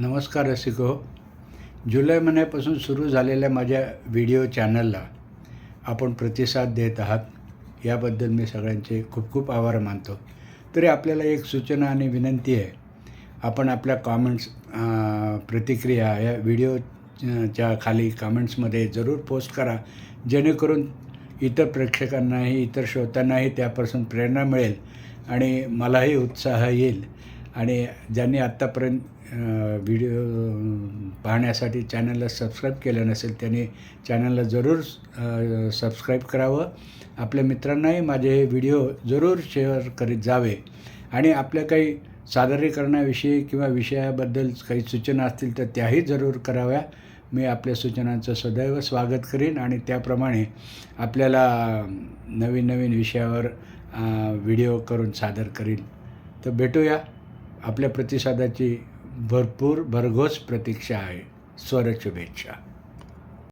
नमस्कार रसिको. जुलै महिन्यापासून सुरू झालेल्या माझ्या व्हिडिओ चॅनलला आपण प्रतिसाद देत आहात, याबद्दल मी सगळ्यांचे खूप खूप आभार मानतो. तरी आपल्याला एक सूचना आणि विनंती आहे, आपण आपल्या कॉमेंट्स प्रतिक्रिया या व्हिडिओच्या खाली कमेंट्समध्ये जरूर पोस्ट करा, जेणेकरून इतर प्रेक्षकांनाही इतर श्रोत्यांनाही त्यापासून प्रेरणा मिळेल आणि मलाही उत्साह येईल. आणि ज्यांनी आत्तापर्यंत व्हिडिओ पाहण्यासाठी चॅनलला सबस्क्राईब केलं नसेल त्यांनी चॅनलला जरूर सबस्क्राईब करावं. आपल्या मित्रांनाही माझे हे व्हिडिओ जरूर शेअर करीत जावे आणि आपल्या काही सादरीकरणाविषयी किंवा विषयाबद्दल काही सूचना असतील तर त्याही जरूर कराव्या. मी आपल्या सूचनांचं सदैव स्वागत करीन आणि त्याप्रमाणे आपल्याला नवीन नवीन विषयावर व्हिडिओ करून सादर करीन. तर भेटूया. आपल्या प्रतिसादाची भरपूर भरघोस प्रतीक्षा आहे. स्वरशुभेच्छा.